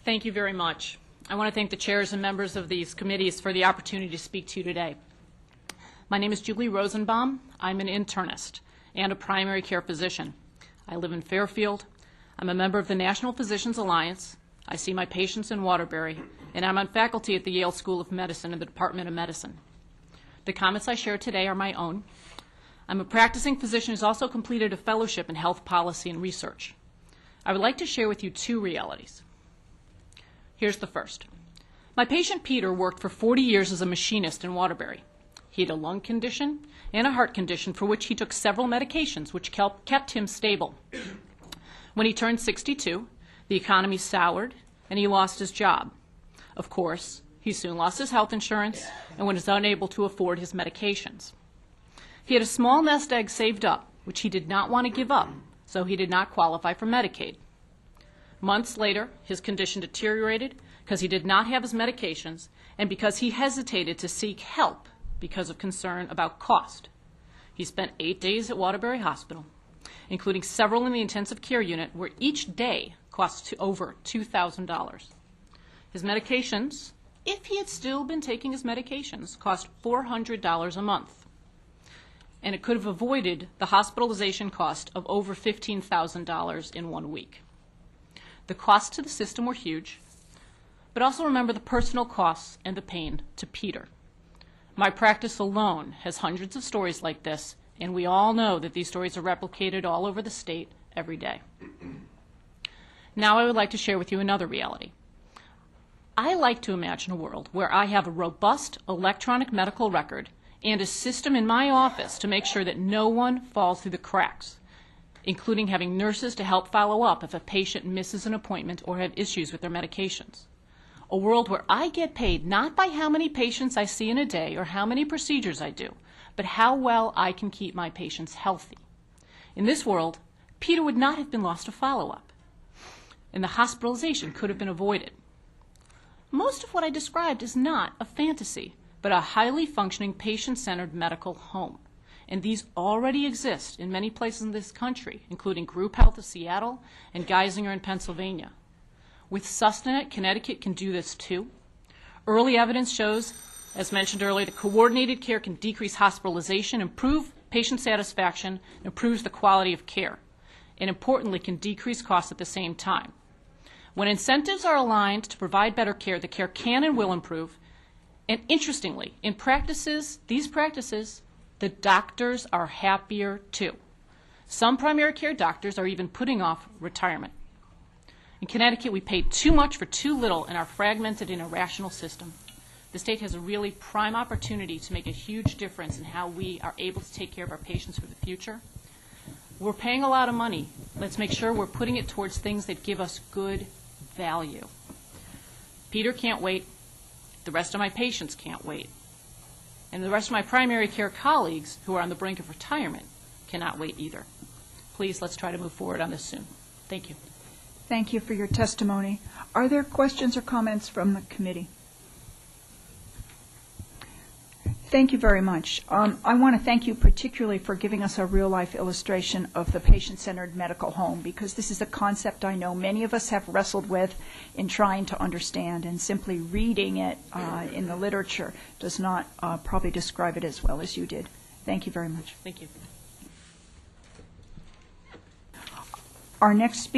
Thank you very much. I want to thank the chairs and members of these committees for the opportunity to speak to you today. My name is Julie Rosenbaum. I'm an internist and a primary care physician. I live in Fairfield. I'm a member of the National Physicians Alliance. I see my patients in Waterbury, and I'm on faculty at the Yale School of Medicine in the Department of Medicine. The comments I share today are my own. I'm a practicing physician who's also completed a fellowship in health policy and research. I would like to share with you two realities. Here's the first. My patient Peter worked for 40 years as a machinist in Waterbury. He had a lung condition and a heart condition for which he took several medications which kept him stable. When he turned 62, the economy soured and he lost his job. Of course, he soon lost his health insurance and was unable to afford his medications. He had a small nest egg saved up, which he did not want to give up, so he did not qualify for Medicaid. Months later, his condition deteriorated because he did not have his medications and because he hesitated to seek help because of concern about cost. He spent 8 days at Waterbury Hospital, including several in the intensive care unit, where each day cost over $2,000. His medications, if he had still been taking his medications, cost $400 a month. And it could have avoided the hospitalization cost of over $15,000 in 1 week. The costs to the system were huge, but also remember the personal costs and the pain to Peter. My practice alone has hundreds of stories like this, and we all know that these stories are replicated all over the state every day. Now I would like to share with you another reality. I like to imagine a world where I have a robust electronic medical record and a system in my office to make sure that no one falls through the cracks, including having nurses to help follow up if a patient misses an appointment or have issues with their medications. A world where I get paid not by how many patients I see in a day or how many procedures I do, but how well I can keep my patients healthy. In this world, Peter would not have been lost to follow-up, and the hospitalization could have been avoided. Most of what I described is not a fantasy, but a highly functioning patient-centered medical home. And these already exist in many places in this country, including Group Health of Seattle and Geisinger in Pennsylvania. With SustiNet, Connecticut can do this too. Early evidence shows, as mentioned earlier, that coordinated care can decrease hospitalization, improve patient satisfaction, and improves the quality of care, and importantly can decrease costs at the same time. When incentives are aligned to provide better care, the care can and will improve. And interestingly, in these practices, the doctors are happier too. Some primary care doctors are even putting off retirement. In Connecticut, we pay too much for too little in our fragmented and irrational system. The state has a really prime opportunity to make a huge difference in how we are able to take care of our patients for the future. We're paying a lot of money. Let's make sure we're putting it towards things that give us good value. Peter can't wait. The rest of my patients can't wait. And the rest of my primary care colleagues who are on the brink of retirement cannot wait either. Please, let's try to move forward on this soon. Thank you. Thank you for your testimony. Are there questions or comments from the committee? Thank you very much. I want to thank you particularly for giving us a real-life illustration of the patient-centered medical home, because this is a concept I know many of us have wrestled with in trying to understand, and simply reading it in the literature does not probably describe it as well as you did. Thank you very much. Thank you. Our next speaker